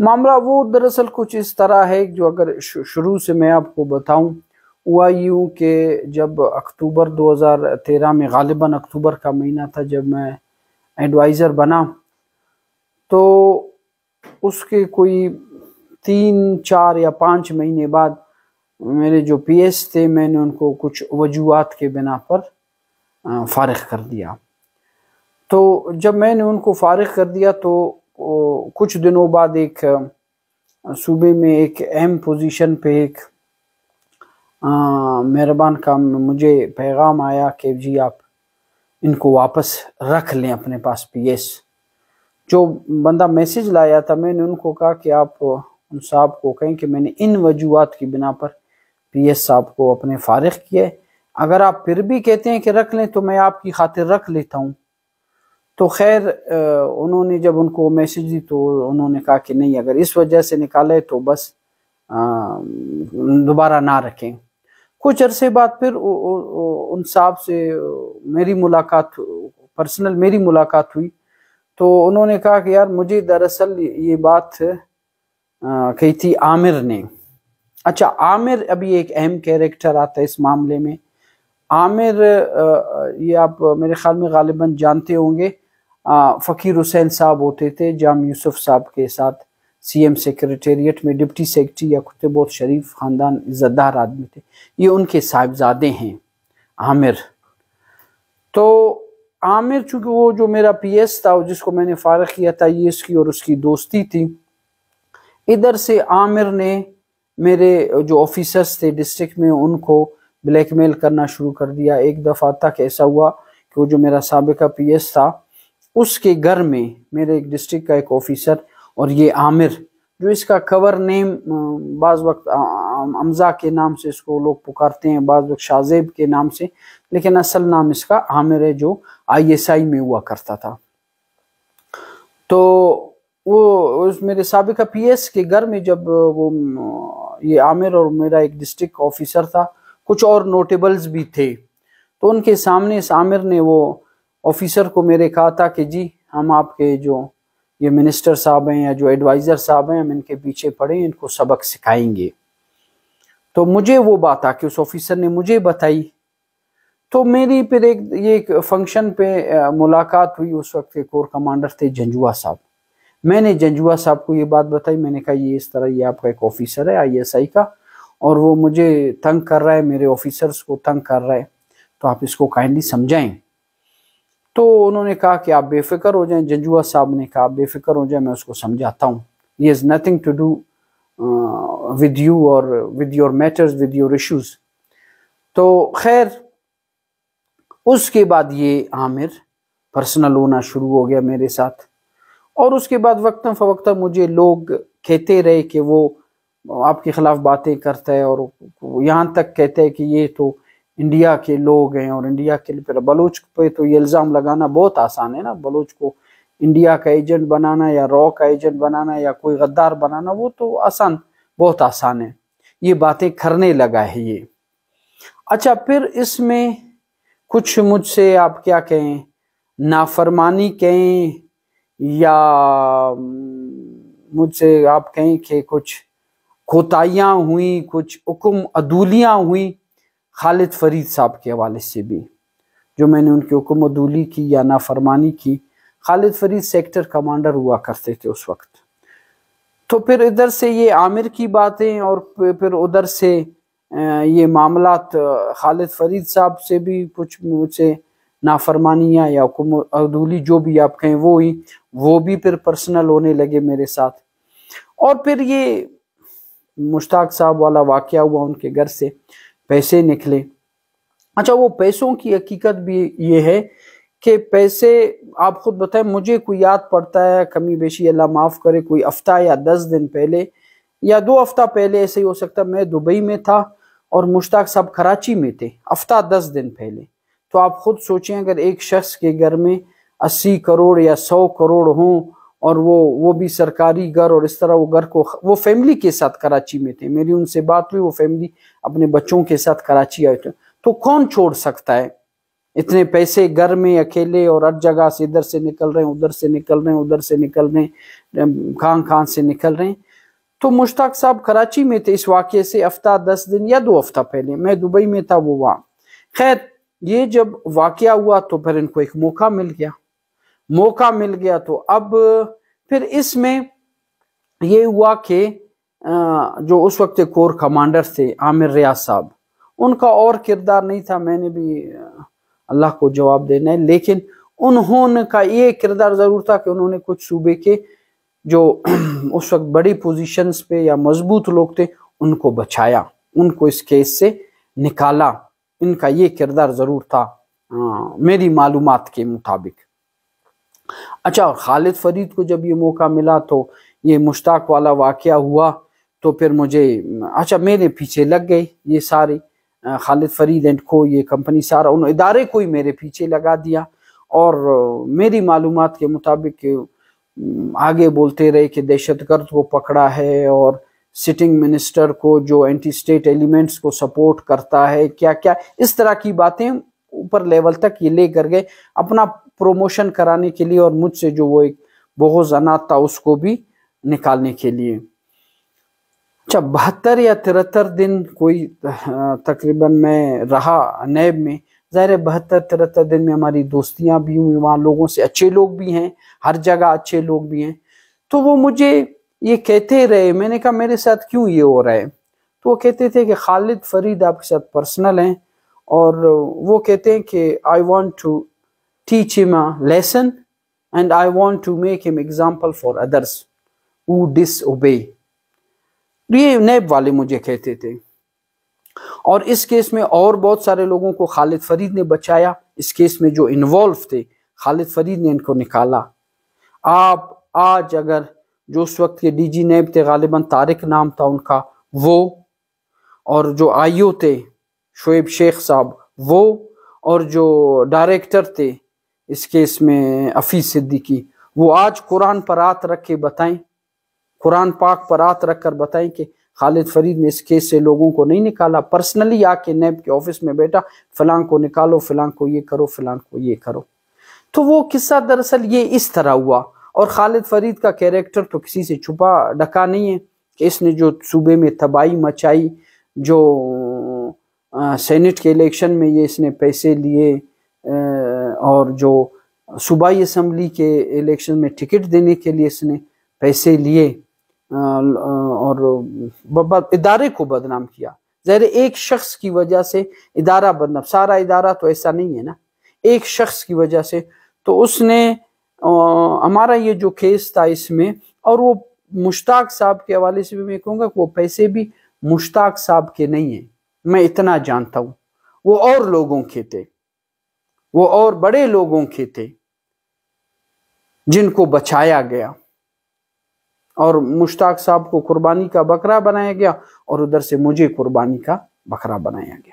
معاملہ وہ دراصل کچھ اس طرح ہے جو اگر شروع سے میں آپ کو بتاؤں، ہوا یوں کہ جب اکتوبر 2013 میں، غالباً اکتوبر کا مہینہ تھا جب میں ایڈوائزر بنا، تو اس کے کوئی 3 4 یا 5 مہینے بعد میرے جو پی ایس تھے، میں نے ان کو کچھ وجوہات کے بنا پر فارغ کر دیا۔ تو جب میں نے ان کو فارغ کر دیا تو کچھ دنوں بعد ایک صوبے میں ایک اہم پوزیشن پہ ایک مہربان کا مجھے پیغام آیا کہ جی آپ ان کو واپس رکھ لیں اپنے پاس پی ایس۔ جو بندہ میسیج لایا تھا، میں نے ان کو کہا کہ آپ ان صاحب کو کہیں کہ میں نے ان وجوہات کی بنا پر پی ایس صاحب کو اپنے فارغ کیا ہے، اگر آپ پھر بھی کہتے ہیں کہ رکھ لیں تو میں آپ کی خاطر رکھ لیتا ہوں۔ تو خیر انہوں نے جب ان کو میسیج دی تو انہوں نے کہا کہ نہیں، اگر اس وجہ سے نکالے تو بس دوبارہ نہ رکھیں۔ کچھ عرصے بعد پھر ان صاحب سے میری ملاقات ہوئی، تو انہوں نے کہا کہ یار مجھے دراصل یہ بات کہی تھی عامر نے۔ اچھا، عامر ابھی ایک اہم کیریکٹر آتا ہے اس معاملے میں۔ عامر یہ آپ میرے خیال میں غالباً جانتے ہوں گے، فقیر حسین صاحب ہوتے تھے جام یوسف صاحب کے ساتھ سی ایم سیکریٹریٹ میں ڈپٹی سیکرٹری، یا کتے بہت شریف خاندان، عزت دار آدمی تھے۔ یہ ان کے صاحبزادے ہیں عامر۔ تو عامر چونکہ وہ جو میرا پی ایس تھا جس کو میں نے فارغ کیا تھا، یہ اس کی اور اس کی دوستی تھی۔ ادھر سے عامر نے میرے جو آفیسرز تھے ڈسٹرکٹ میں ان کو بلیک میل کرنا شروع کر دیا۔ ایک دفعہ تک ایسا ہوا کہ وہ جو میرا سابقہ پی ایس تھا اس کے گھر میں میرے ایک ڈسٹرکٹ کا ایک آفیسر اور یہ عامر، جو اس کا کور نیم بعض وقت حمزہ کے نام سے اس کو لوگ پکارتے ہیں، بعض وقت شاذیب کے نام سے، لیکن اصل نام اس کا عامر ہے، جو آئی ایس آئی میں ہوا کرتا تھا۔ تو وہ میرے سابقہ پی ایس کے گھر میں جب وہ یہ عامر اور میرا ایک ڈسٹرکٹ آفیسر تھا، کچھ اور نوٹیبلز بھی تھے، تو ان کے سامنے اس عامر نے وہ آفیسر کو میرے کہا تھا کہ جی ہم آپ کے جو یہ منسٹر صاحب ہیں یا جو ایڈوائزر صاحب ہیں، ہم ان کے پیچھے پڑیں، ان کو سبق سکھائیں گے۔ تو مجھے وہ بات آ کے اس آفیسر نے مجھے بتائی، تو میری پھر ایک فنکشن پہ ملاقات ہوئی۔ اس وقت کے کور کمانڈر تھے جنجوا صاحب۔ میں نے جنجوا صاحب کو یہ بات بتائی، میں نے کہا یہ اس طرح یہ آپ کا ایک آفیسر ہے آئی ایس آئی کا، اور وہ مجھے تنگ کر رہا ہے، میرے آفیسرز کو تنگ کر رہا ہے، تو آپ اس کو کائنڈلی سمجھائیں۔ تو انہوں نے کہا کہ آپ بے فکر ہو جائیں، جنجوا صاحب نے کہا آپ بے فکر ہو جائیں، میں اس کو سمجھاتا ہوں، he has nothing to do with you or with your matters, with your issues۔ تو خیر اس کے بعد یہ عامر پرسنل ہونا شروع ہو گیا میرے ساتھ، اور اس کے بعد وقتاً فوقتاً مجھے لوگ کہتے رہے کہ وہ آپ کے خلاف باتیں کرتا ہے، اور یہاں تک کہتے ہیں کہ یہ تو انڈیا کے لوگ ہیں، اور انڈیا کے پھر بلوچ پہ تو یہ الزام لگانا بہت آسان ہے نا، بلوچ کو انڈیا کا ایجنٹ بنانا یا رو کا ایجنٹ بنانا یا کوئی غدار بنانا، وہ تو بہت آسان ہے۔ یہ باتیں کرنے لگا ہے یہ۔ اچھا، پھر اس میں کچھ مجھ سے آپ کیا کہیں، نافرمانی کہیں یا مجھ سے آپ کہیں کہ کچھ کوتاہیاں ہوئیں، کچھ حکم عدولیاں ہوئیں خالد فرید صاحب کے حوالے سے بھی، جو میں نے ان کی حکم عدولی کی یا نافرمانی کی۔ خالد فرید سیکٹر کمانڈر ہوا کرتے تھے اس وقت۔ تو پھر ادھر سے یہ عامر کی باتیں، اور پھر ادھر سے یہ معاملات خالد فرید صاحب سے بھی کچھ مجھ سے نافرمانیاں یا حکم عدولی جو بھی آپ کہیں وہ ہوئی، وہ بھی پھر پرسنل ہونے لگے میرے ساتھ۔ اور پھر یہ مشتاق صاحب والا واقعہ ہوا، ان کے گھر سے پیسے نکلے۔ اچھا، وہ پیسوں کی حقیقت بھی یہ ہے کہ پیسے آپ خود بتائیں، مجھے کوئی یاد پڑتا ہے کمی بیشی اللہ معاف کرے، کوئی ہفتہ یا 10 دن پہلے یا 2 ہفتہ پہلے ایسے ہی ہو سکتا، میں دبئی میں تھا اور مشتاق صاحب کراچی میں تھے، ہفتہ 10 دن پہلے۔ تو آپ خود سوچیں اگر ایک شخص کے گھر میں 80 کروڑ یا 100 کروڑ ہوں، اور وہ بھی سرکاری گھر، اور اس طرح وہ گھر کو وہ فیملی کے ساتھ کراچی میں تھے، میری ان سے بات ہوئی، وہ فیملی اپنے بچوں کے ساتھ کراچی آئے تھے، تو کون چھوڑ سکتا ہے؟ اتنے پیسے گھر میں اکیلے اور ہر جگہ سے ادھر سے نکل رہے ہیں ادھر سے نکل رہے ہیں ادھر سے نکل رہے ہیں کہاں سے نکل رہے ہیں۔ تو مشتاق صاحب کراچی میں تھے اس واقعے سے ہفتہ 10 دن یا 2 ہفتہ پہلے، میں دبئی میں تھا، وہ وہاں۔ خیر یہ جب واقعہ ہوا تو پھر ان کو ایک موقع مل گیا تو اب پھر اس میں یہ ہوا کہ جو اس وقت کور کمانڈر تھے عامر ریاض صاحب، ان کا اور کردار نہیں تھا، میں نے بھی اللہ کو جواب دینا ہے، لیکن انہوں کا یہ کردار ضرور تھا کہ انہوں نے کچھ صوبے کے جو اس وقت بڑی پوزیشنز پہ یا مضبوط لوگ تھے ان کو بچایا، ان کو اس کیس سے نکالا، ان کا یہ کردار ضرور تھا میری معلومات کے مطابق۔ اچھا، خالد فرید کو جب یہ موقع ملا تو یہ مشتاق والا واقعہ ہوا تو پھر مجھے میرے پیچھے لگ گئے یہ سارے خالد فرید اینڈ کو، یہ کمپنی سارا انہوں ادارے کو ہی میرے پیچھے لگا دیا، اور میری معلومات کے مطابق آگے بولتے رہے کہ دہشت گرد کو پکڑا ہے اور سٹنگ منسٹر کو جو اینٹی اسٹیٹ ایلیمنٹس کو سپورٹ کرتا ہے، کیا کیا اس طرح کی باتیں اوپر لیول تک یہ لے کر گئے اپنا پروموشن کرانے کے لیے، اور مجھ سے جو وہ ایک بغض عناد تھا اس کو بھی نکالنے کے لیے۔ اچھا، 72 یا 73 دن کوئی تقریباً میں رہا نیب میں، ظاہر 72-73 دن میں ہماری دوستیاں بھی ہوئی، وہاں لوگوں سے اچھے لوگ بھی ہیں، ہر جگہ اچھے لوگ بھی ہیں، تو وہ مجھے یہ کہتے رہے، میں نے کہا میرے ساتھ کیوں یہ ہو رہا ہے؟ تو وہ کہتے تھے کہ خالد فرید آپ کے ساتھ پرسنل ہیں، اور وہ کہتے ہیں کہ I want to teach him a lesson and I want to make him example for others who disobey۔ یہ نیب والے مجھے کہتے تھے، اور اس کیس میں اور بہت سارے لوگوں کو خالد فرید نے بچایا، اس کیس میں جو انوالو تھے خالد فرید نے ان کو نکالا۔ آپ آج اگر جو اس وقت کے ڈی جی نیب تھے غالباً طارق نام تھا ان کا، وہ، اور جو آئیو تھے شعیب شیخ صاحب وہ، اور جو ڈائریکٹر تھے اس کیس میں حفیظ صدیقی، وہ آج قرآن پر ہاتھ رکھ کے بتائیں، قرآن پاک پر ہاتھ رکھ کر بتائیں کہ خالد فرید نے اس کیس سے لوگوں کو نہیں نکالا، پرسنلی آ کے نیب کے آفس میں بیٹھا، فلاں کو نکالو، فلاں کو یہ کرو، فلاں کو یہ کرو۔ تو وہ قصہ دراصل یہ اس طرح ہوا، اور خالد فرید کا کیریکٹر تو کسی سے چھپا ڈکا نہیں ہے کہ اس نے جو صوبے میں تباہی مچائی، جو سینٹ کے الیکشن میں یہ اس نے پیسے لیے، اور جو صوبائی اسمبلی کے الیکشن میں ٹکٹ دینے کے لیے اس نے پیسے لیے، اور ادارے کو بدنام کیا۔ ظاہر ایک شخص کی وجہ سے ادارہ بدنام، سارا ادارہ تو ایسا نہیں ہے نا، ایک شخص کی وجہ سے، تو اس نے ہمارا یہ جو کیس تھا اس میں، اور وہ مشتاق صاحب کے حوالے سے بھی میں کہوں گا کہ وہ پیسے بھی مشتاق صاحب کے نہیں ہیں، میں اتنا جانتا ہوں، وہ اور لوگوں کے تھے، وہ اور بڑے لوگوں کے تھے جن کو بچایا گیا، اور مشتاق صاحب کو قربانی کا بکرا بنایا گیا، اور ادھر سے مجھے قربانی کا بکرا بنایا گیا۔